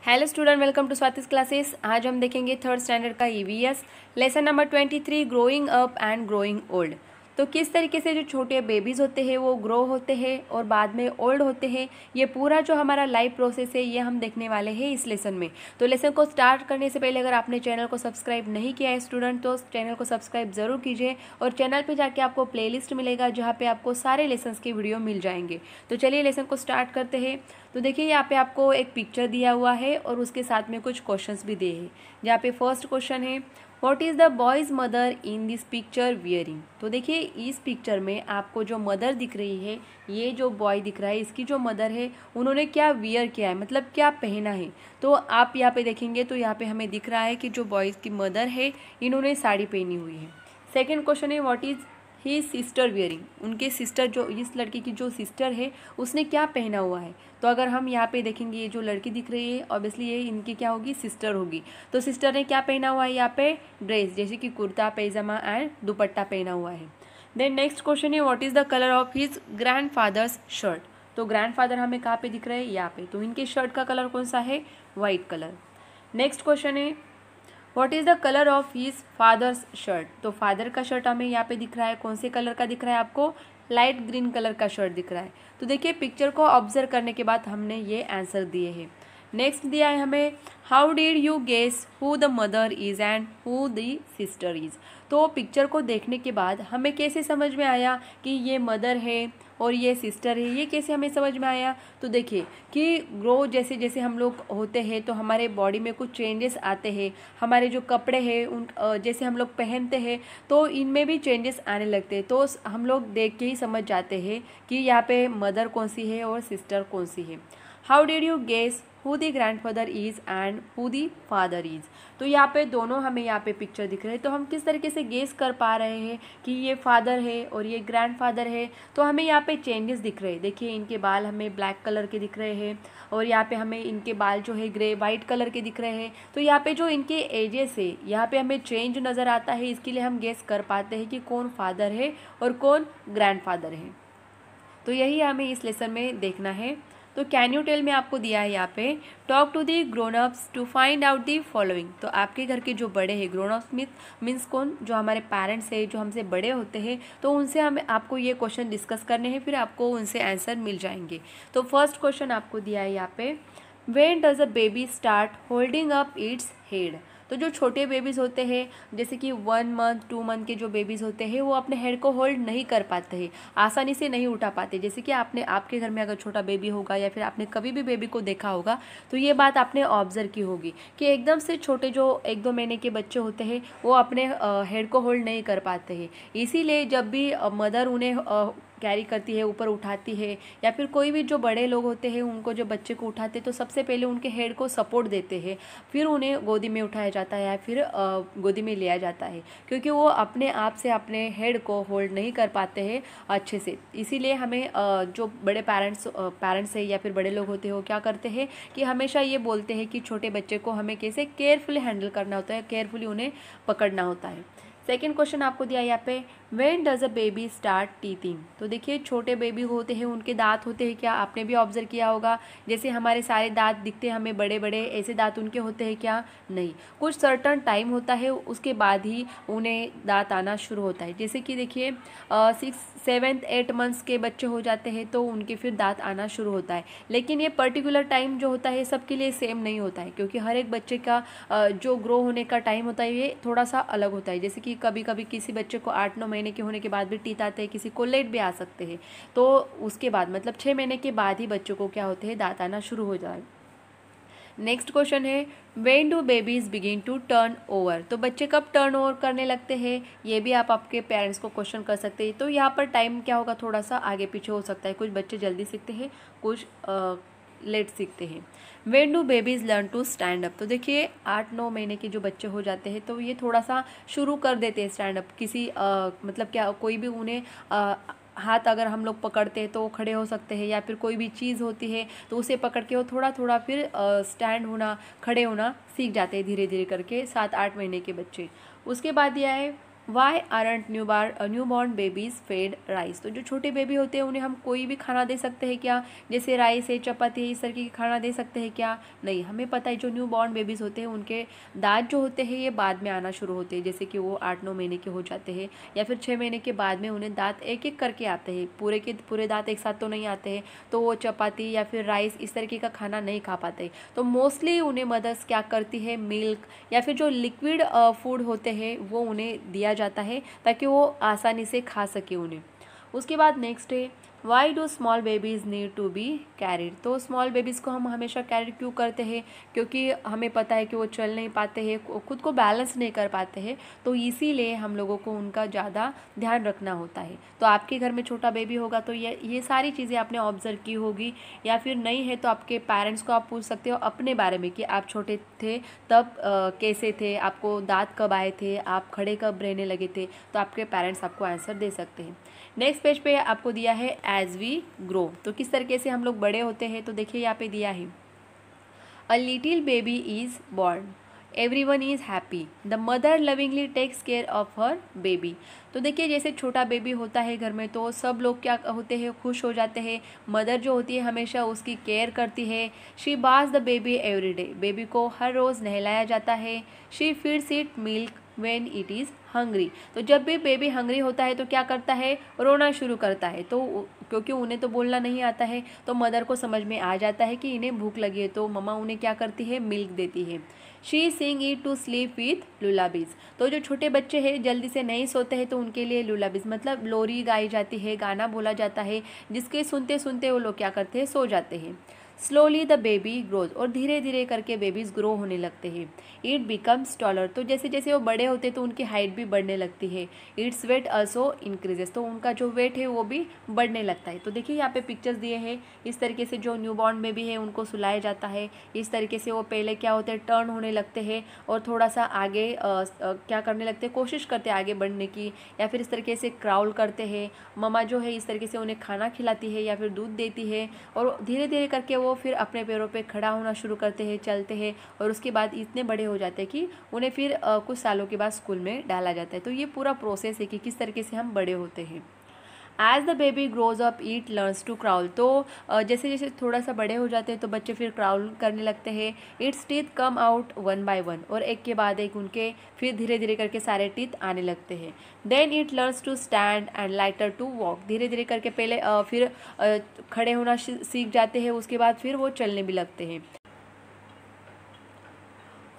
Hello student, welcome to Swati's classes. आज हम देखेंगे थर्ड स्टैंडर्ड का EVS lesson number 23 growing up and growing old. तो किस तरीके से जो छोटे बेबीज़ होते हैं वो ग्रो होते हैं और बाद में ओल्ड होते हैं, ये पूरा जो हमारा लाइफ प्रोसेस है ये हम देखने वाले हैं इस लेसन में। तो लेसन को स्टार्ट करने से पहले अगर आपने चैनल को सब्सक्राइब नहीं किया है स्टूडेंट, तो चैनल को सब्सक्राइब ज़रूर कीजिए और चैनल पर जाके आपको प्लेलिस्ट मिलेगा जहाँ पे आपको सारे लेसन्स के वीडियो मिल जाएंगे। तो चलिए लेसन को स्टार्ट करते हैं। तो देखिए यहाँ पे आपको एक पिक्चर दिया हुआ है और उसके साथ में कुछ क्वेश्चंस भी दिए हैं। जहाँ पे फर्स्ट क्वेश्चन है, what is the boys mother in this picture wearing. तो देखिए इस पिक्चर में आपको जो मदर दिख रही है, ये जो बॉय दिख रहा है, इसकी जो मदर है उन्होंने क्या वियर किया है, मतलब क्या पहना है। तो आप यहाँ पे देखेंगे तो यहाँ पे हमें दिख रहा है कि जो बॉयज़ की मदर है इन्होंने साड़ी पहनी हुई है। सेकेंड क्वेश्चन है, what is he sister wearing. उनके सिस्टर, जो इस लड़की की जो सिस्टर है उसने क्या पहना हुआ है। तो अगर हम यहाँ पे देखेंगे, ये जो लड़की दिख रही है ऑब्वियसली ये इनकी क्या होगी, सिस्टर होगी। तो सिस्टर ने क्या पहना हुआ है यहाँ पे, ड्रेस, जैसे कि कुर्ता पैजामा एंड दुपट्टा पहना हुआ है। देन नेक्स्ट क्वेश्चन है, what is the colour of his grandfather's shirt. तो ग्रैंड फादर हमें कहाँ पे दिख रहे हैं, यहाँ पे। तो इनके शर्ट का कलर कौन सा है, वाइट कलर। नेक्स्ट क्वेश्चन है, what is the colour of his father's shirt. तो फादर का शर्ट हमें यहाँ पे दिख रहा है, कौन से कलर का दिख रहा है आपको, लाइट ग्रीन कलर का शर्ट दिख रहा है। तो देखिए पिक्चर को ऑब्जर्व करने के बाद हमने ये आंसर दिए हैं। नेक्स्ट दिया है हमें, how did you guess who the mother is and who the sister is. तो पिक्चर को देखने के बाद हमें कैसे समझ में आया कि ये मदर है और ये सिस्टर है, ये कैसे हमें समझ में आया। तो देखिए कि ग्रो जैसे जैसे हम लोग होते हैं तो हमारे बॉडी में कुछ चेंजेस आते हैं। हमारे जो कपड़े हैं उन जैसे हम लोग पहनते हैं तो इनमें भी चेंजेस आने लगते हैं। तो हम लोग देख के ही समझ जाते हैं कि यहाँ पे मदर कौन सी है और सिस्टर कौन सी है। How did you guess who the grandfather is and who the father is. तो यहाँ पे दोनों हमें यहाँ पे पिक्चर दिख रहे हैं, तो हम किस तरीके से गेस कर पा रहे हैं कि ये फादर है और ये ग्रैंड फादर है। तो हमें यहाँ पे चेंजेस दिख रहे हैं। देखिए इनके बाल हमें ब्लैक कलर के दिख रहे हैं और यहाँ पे हमें इनके बाल जो है ग्रे वाइट कलर के दिख रहे हैं। तो यहाँ पे जो इनके एजेस है यहाँ पे हमें चेंज नज़र आता है, इसके लिए हम गेस कर पाते हैं कि कौन फादर है और कौन ग्रैंड फादर है। तो यही हमें इस लेसन में देखना है। तो कैन यू टेल में आपको दिया है यहाँ पे, talk to the grown ups to find out the following. तो आपके घर के जो बड़े हैं, ग्रोन अप्स मीन्स कौन, जो हमारे पेरेंट्स हैं, जो हमसे बड़े होते हैं, तो उनसे हमें आपको ये क्वेश्चन डिस्कस करने हैं, फिर आपको उनसे आंसर मिल जाएंगे। तो फर्स्ट क्वेश्चन आपको दिया है यहाँ पे, when does a baby start holding up its head. तो जो छोटे बेबीज़ होते हैं, जैसे कि 1 मंथ 2 मंथ के जो बेबीज़ होते हैं, वो अपने हेड को होल्ड नहीं कर पाते हैं, आसानी से नहीं उठा पाते। जैसे कि आपके घर में अगर छोटा बेबी होगा या फिर आपने कभी भी बेबी को देखा होगा तो ये बात आपने ऑब्जर्व की होगी कि एकदम से छोटे जो 1-2 महीने के बच्चे होते हैं वो अपने हेड को होल्ड नहीं कर पाते हैं। इसीलिए जब भी मदर उन्हें कैरी करती है, ऊपर उठाती है, या फिर कोई भी जो बड़े लोग होते हैं उनको जब बच्चे को उठाते हैं तो सबसे पहले उनके हेड को सपोर्ट देते हैं, फिर उन्हें गोदी में उठाया जाता है या फिर गोदी में लिया जाता है, क्योंकि वो अपने आप से अपने हेड को होल्ड नहीं कर पाते हैं अच्छे से। इसीलिए हमें जो बड़े पेरेंट्स है या फिर बड़े लोग होते हैं वो क्या करते हैं कि हमेशा ये बोलते हैं कि छोटे बच्चे को हमें कैसे केयरफुली हैंडल करना होता है, केयरफुली उन्हें पकड़ना होता है। सेकेंड क्वेश्चन आपको दिया यहाँ पे, when does a baby start teething. तो देखिए छोटे बेबी होते हैं उनके दांत होते हैं, क्या आपने भी ऑब्जर्व किया होगा, जैसे हमारे सारे दांत दिखते हैं हमें बड़े बड़े, ऐसे दांत उनके होते हैं क्या, नहीं। कुछ सर्टन टाइम होता है उसके बाद ही उन्हें दांत आना शुरू होता है। जैसे कि देखिए 6, 7, 8 मंथ्स के बच्चे हो जाते हैं तो उनके फिर दांत आना शुरू होता है। लेकिन ये पर्टिकुलर टाइम जो होता है सबके लिए सेम नहीं होता है, क्योंकि हर एक बच्चे का जो ग्रो होने का टाइम होता है ये थोड़ा सा अलग होता है। जैसे कि कभी कभी किसी बच्चे को 8-9 महीने के होने के बाद भी टीथ आते हैं, किसी को लेट भी आ सकते हैं। तो उसके बाद मतलब 6 महीने के बाद ही बच्चों को क्या होते हैं, दांत आना शुरू हो जाए। नेक्स्ट क्वेश्चन है, when do babies begin to turn over. तो बच्चे कब टर्न ओवर करने लगते हैं, ये भी आप आपके पेरेंट्स को क्वेश्चन कर सकते हैं। तो यहाँ पर टाइम क्या होगा, थोड़ा सा आगे पीछे हो सकता है, कुछ बच्चे जल्दी सीखते हैं, कुछ लेट सीखते हैं। When do babies learn to stand up. तो देखिए 8-9 महीने के जो बच्चे हो जाते हैं तो ये थोड़ा सा शुरू कर देते हैं स्टैंड अप। किसी मतलब क्या, कोई भी उन्हें हाथ अगर हम लोग पकड़ते हैं तो वो खड़े हो सकते हैं, या फिर कोई भी चीज़ होती है तो उसे पकड़ के वो थोड़ा थोड़ा फिर स्टैंड होना, खड़े होना सीख जाते हैं धीरे धीरे करके, 7-8 महीने के बच्चे। उसके बाद यह है, why aren't newborn babies fed rice. तो जो छोटे बेबी होते हैं उन्हें हम कोई भी खाना दे सकते हैं क्या, जैसे राइस है, चपाती है, इस तरह की खाना दे सकते हैं क्या? नहीं। हमें पता है जो न्यू बॉर्न बेबीज़ होते हैं उनके दांत जो होते हैं ये बाद में आना शुरू होते हैं, जैसे कि वो 8-9 महीने के हो जाते हैं या फिर 6 महीने के बाद में उन्हें दांत एक एक करके आते हैं, पूरे के पूरे दांत एक साथ तो नहीं आते हैं, तो वो चपाती या फिर राइस इस तरीके का खाना नहीं खा पाते। तो मोस्टली उन्हें मदर्स क्या करती है, मिल्क या फिर जो लिक्विड फूड होते हैं वो उन्हें दिया जाता है ताकि वो आसानी से खा सके उन्हें। उसके बाद नेक्स्ट है why do small babies need to be carried. तो स्मॉल बेबीज़ को हम हमेशा कैरिड क्यों करते हैं, क्योंकि हमें पता है कि वो चल नहीं पाते हैं, खुद को बैलेंस नहीं कर पाते हैं, तो इसीलिए हम लोगों को उनका ज़्यादा ध्यान रखना होता है। तो आपके घर में छोटा बेबी होगा तो ये सारी चीज़ें आपने ऑब्जर्व की होगी, या फिर नहीं है तो आपके पेरेंट्स को आप पूछ सकते हो अपने बारे में कि आप छोटे थे तब कैसे थे, आपको दांत कब आए थे, आप खड़े कब रहने लगे थे, तो आपके पेरेंट्स आपको आंसर दे सकते हैं। नेक्स्ट पेज पे आपको दिया है एज वी ग्रो। तो किस तरीके से हम लोग बड़े होते हैं, तो देखिए यहाँ पे दिया है a little baby is born, everyone is happy, the mother lovingly takes care of her baby. तो देखिए जैसे छोटा बेबी होता है घर में तो सब लोग क्या होते हैं, खुश हो जाते हैं, मदर जो होती है हमेशा उसकी केयर करती है। She bath the baby every day, baby को हर रोज़ नहलाया जाता है। She feeds it milk when it is hungry. तो जब भी बेबी हंग्री होता है तो क्या करता है, रोना शुरू करता है। तो क्योंकि उन्हें तो बोलना नहीं आता है तो मदर को समझ में आ जाता है कि इन्हें भूख लगी है, तो मम्मा उन्हें क्या करती है, मिल्क देती है। She sing it to sleep with lullabies. तो जो छोटे बच्चे हैं जल्दी से नहीं सोते हैं तो उनके लिए लुलाबीज मतलब लोरी गाई जाती है, गाना बोला जाता है, जिसके सुनते सुनते वो लोग क्या करते हैं, सो जाते हैं। स्लोली द बेबी ग्रोज, और धीरे धीरे करके बेबीज ग्रो होने लगते हैं। इट बिकम्स टॉलर, तो जैसे जैसे वो बड़े होते हैं तो उनकी हाइट भी बढ़ने लगती है। इट्स वेट ऑल्सो इंक्रीजेस, तो उनका जो वेट है वो भी बढ़ने लगता है। तो देखिए यहाँ पे पिक्चर्स दिए हैं, इस तरीके से जो न्यूबॉर्न बेबी है उनको सुलाया जाता है। इस तरीके से वो पहले क्या होते हैं, टर्न होने लगते हैं और थोड़ा सा आगे क्या करने लगते हैं, कोशिश करते हैं आगे बढ़ने की, या फिर इस तरीके से क्राउल करते हैं। मम्मा जो है इस तरीके से उन्हें खाना खिलाती है या फिर दूध देती है, और धीरे धीरे करके वो फिर अपने पैरों पे खड़ा होना शुरू करते हैं, चलते हैं, और उसके बाद इतने बड़े हो जाते हैं कि उन्हें फिर कुछ सालों के बाद स्कूल में डाला जाता है। तो ये पूरा प्रोसेस है कि किस तरीके से हम बड़े होते हैं। As the baby grows up it learns to crawl, तो जैसे जैसे थोड़ा सा बड़े हो जाते हैं तो बच्चे फिर क्राउल करने लगते हैं। It's teeth come out one by one, और एक के बाद एक उनके फिर धीरे धीरे करके सारे टीथ आने लगते हैं। Then it learns to stand and later to walk, धीरे धीरे करके पहले फिर खड़े होना सीख जाते हैं, उसके बाद फिर वो चलने भी लगते हैं।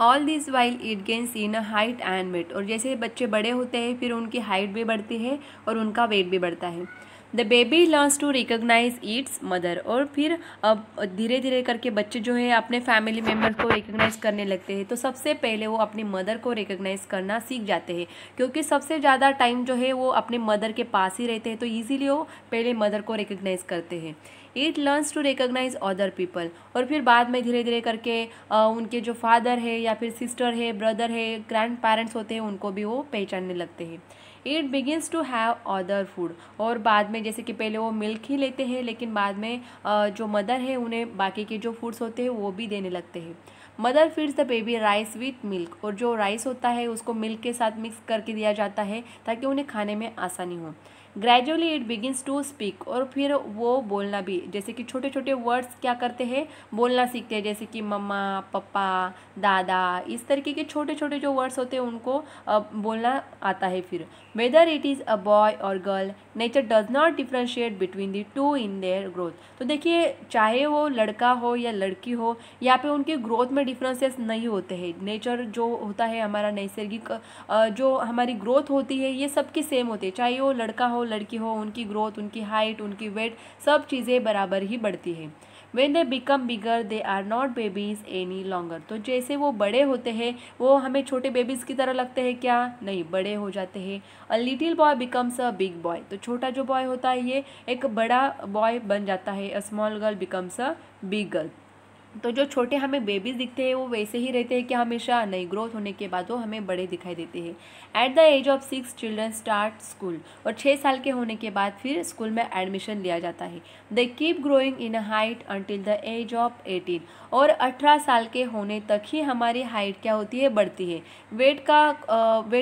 All this while it gains in height and weight, और जैसे बच्चे बड़े होते हैं फिर उनकी हाइट भी बढ़ती है और उनका वेट भी बढ़ता है। The baby learns to recognise its mother, और फिर अब धीरे धीरे करके बच्चे जो है अपने फैमिली मेम्बर्स को रिकोगनाइज करने लगते हैं। तो सबसे पहले वो अपनी मदर को रिकोगनाइज करना सीख जाते हैं, क्योंकि सबसे ज़्यादा टाइम जो है वो अपने मदर के पास ही रहते हैं, तो ईजिली वो पहले मदर को रिकोगनाइज करते हैं। It learns to recognise other people, और फिर बाद में धीरे धीरे करके उनके जो फादर है या फिर सिस्टर है, ब्रदर है, ग्रैंड पेरेंट्स होते हैं, उनको भी वो पहचानने लगते हैं। It begins to have other food, और बाद में जैसे कि पहले वो मिल्क ही लेते हैं लेकिन बाद में जो मदर है उन्हें बाकी के जो फूड्स होते हैं वो भी देने लगते हैं। Mother feeds the baby rice with milk, और जो राइस होता है उसको मिल्क के साथ मिक्स करके दिया जाता है ताकि उन्हें खाने में आसानी हो। Gradually it begins to speak, और फिर वो बोलना भी, जैसे कि छोटे छोटे वर्ड्स क्या करते हैं, बोलना सीखते हैं, जैसे कि मम्मा, पापा, दादा, इस तरीके के छोटे छोटे जो वर्ड्स होते हैं उनको बोलना आता है। फिर whether it is a boy और girl, nature does not differentiate between the two in their growth. तो देखिए चाहे वो लड़का हो या लड़की हो, यहाँ पे उनकी ग्रोथ में डिफरेंसेस नहीं होते हैं। नेचर जो होता है हमारा नैसर्गिक जो हमारी ग्रोथ होती है ये सबकी सेम होती है, चाहे वो लड़का हो लड़की हो, उनकी ग्रोथ, उनकी हाइट, उनकी वेट, सब चीज़ें बराबर ही बढ़ती है। When they become bigger they are not babies any longer, तो जैसे वो बड़े होते हैं वो हमें छोटे बेबीज़ की तरह लगते हैं क्या, नहीं, बड़े हो जाते हैं। A little boy becomes a big boy, तो छोटा जो बॉय होता है ये एक बड़ा बॉय बन जाता है। A small girl becomes a big girl. तो जो छोटे हमें बेबीज़ दिखते हैं वो वैसे ही रहते हैं कि हमेशा, नहीं, ग्रोथ होने के बाद वो हमें बड़े दिखाई देते हैं। At the age of 6 children start school, और 6 साल के होने के बाद फिर स्कूल में एडमिशन लिया जाता है। They keep growing in height until the age of 18, और 18 साल के होने तक ही हमारी हाइट क्या होती है, बढ़ती है। वेट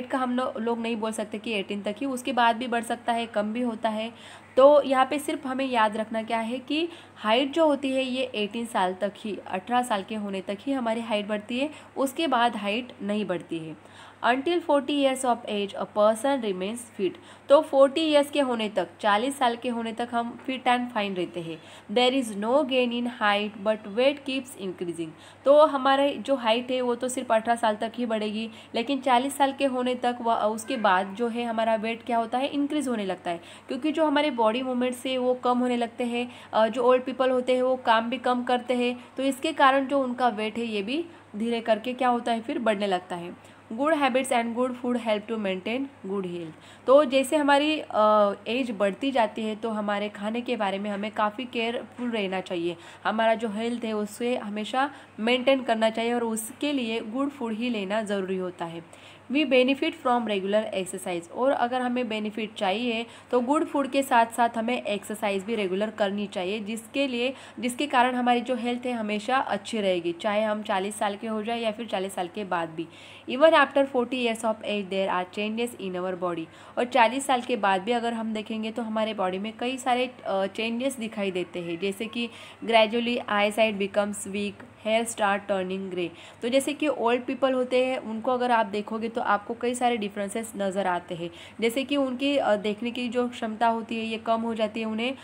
का हम लोग नहीं बोल सकते कि 18 तक ही, उसके बाद भी बढ़ सकता है, कम भी होता है। तो यहाँ पे सिर्फ हमें याद रखना क्या है कि हाइट जो होती है ये 18 साल तक ही, 18 साल के होने तक ही हमारी हाइट बढ़ती है, उसके बाद हाइट नहीं बढ़ती है। Until 40 years of age a person remains fit, तो 40 ईयर्स के होने तक, 40 साल के होने तक हम फिट एंड फाइन रहते हैं। There is no gain in height but weight keeps increasing, तो हमारे जो हाइट है वो तो सिर्फ 18 साल तक ही बढ़ेगी, लेकिन 40 साल के होने तक उसके बाद जो है हमारा वेट क्या होता है, इंक्रीज़ होने लगता है, क्योंकि जो हमारे बॉडी मूवमेंट्स है वो कम होने लगते हैं। जो ओल्ड पीपल होते हैं वो काम भी कम करते हैं, तो इसके कारण जो उनका वेट है ये भी धीरे करके क्या होता है, फिर बढ़ने लगता है। Good habits and good food help to maintain good health, तो जैसे हमारी एज बढ़ती जाती है तो हमारे खाने के बारे में हमें काफ़ी केयरफुल रहना चाहिए। हमारा जो हेल्थ है उससे हमेशा मेंटेन करना चाहिए, और उसके लिए गुड फूड ही लेना ज़रूरी होता है। We benefit from regular exercise, और अगर हमें बेनिफिट चाहिए तो गुड फूड के साथ साथ हमें एक्सरसाइज भी रेगुलर करनी चाहिए, जिसके कारण हमारी जो हेल्थ है हमेशा अच्छी रहेगी, चाहे हम 40 साल के हो जाए या फिर 40 साल के बाद भी। Even after 40 years of age there are changes in our body, और 40 साल के बाद भी अगर हम देखेंगे तो हमारे बॉडी में कई सारे चेंजेस दिखाई देते हैं, जैसे कि gradually eyesight becomes weak, hair start turning grey. तो जैसे कि ओल्ड पीपल होते हैं उनको अगर आप देखोगे तो आपको कई सारे डिफरेंसेस नज़र आते हैं, जैसे कि उनकी देखने की जो क्षमता होती है ये कम हो जाती है, उन्हें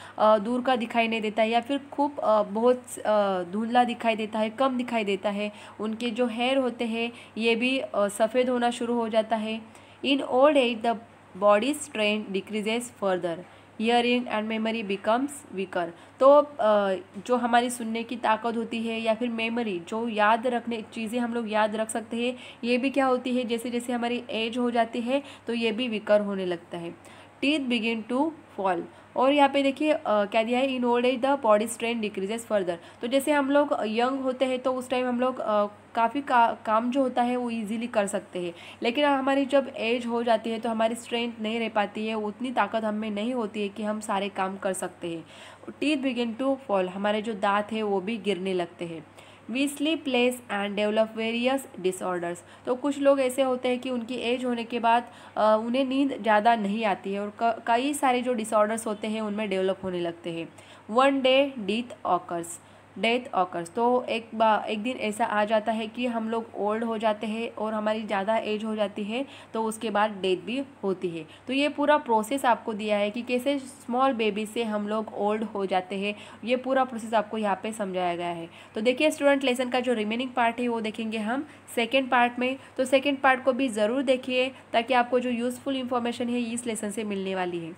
दूर का दिखाई नहीं देता है, या फिर खूब बहुत धुंधला दिखाई देता है, कम दिखाई देता है। उनके जो हेयर होते हैं ये भी सफ़ेद होना शुरू हो जाता है। In old age the body strength decreases further, hearing and memory becomes weaker, तो जो हमारी सुनने की ताकत होती है या फिर मेमोरी, जो याद रखने चीज़ें हम लोग याद रख सकते हैं, ये भी क्या होती है, जैसे जैसे हमारी एज हो जाती है तो ये भी वीकर होने लगता है। टीथ बिगिन टू फॉल, और यहाँ पे देखिए क्या दिया है, in old age the body strength decreases further, तो जैसे हम लोग यंग होते हैं तो उस टाइम हम लोग काफ़ी काम जो होता है वो इजीली कर सकते हैं, लेकिन हमारी जब एज हो जाती है तो हमारी स्ट्रेंथ नहीं रह पाती है, उतनी ताकत हम में नहीं होती है कि हम सारे काम कर सकते हैं। टीथ बिगिन टू फॉल, हमारे जो दांत है वो भी गिरने लगते हैं। We sleep less and develop various disorders, तो कुछ लोग ऐसे होते हैं कि उनकी एज होने के बाद उन्हें नींद ज़्यादा नहीं आती है, और कई सारे जो डिसऑर्डर्स होते हैं उनमें डेवलप होने लगते हैं। वन डे डेथ ऑकर्स, तो एक दिन ऐसा आ जाता है कि हम लोग ओल्ड हो जाते हैं और हमारी ज़्यादा एज हो जाती है, तो उसके बाद डेथ भी होती है। तो ये पूरा प्रोसेस आपको दिया है कि कैसे स्मॉल बेबी से हम लोग ओल्ड हो जाते हैं, ये पूरा प्रोसेस आपको यहाँ पे समझाया गया है। तो देखिए स्टूडेंट, लेसन का जो रिमेनिंग पार्ट है वो देखेंगे हम सेकेंड पार्ट में, तो सेकेंड पार्ट को भी ज़रूर देखिए ताकि आपको जो यूज़फुल इन्फॉर्मेशन है इस लेसन से मिलने वाली है।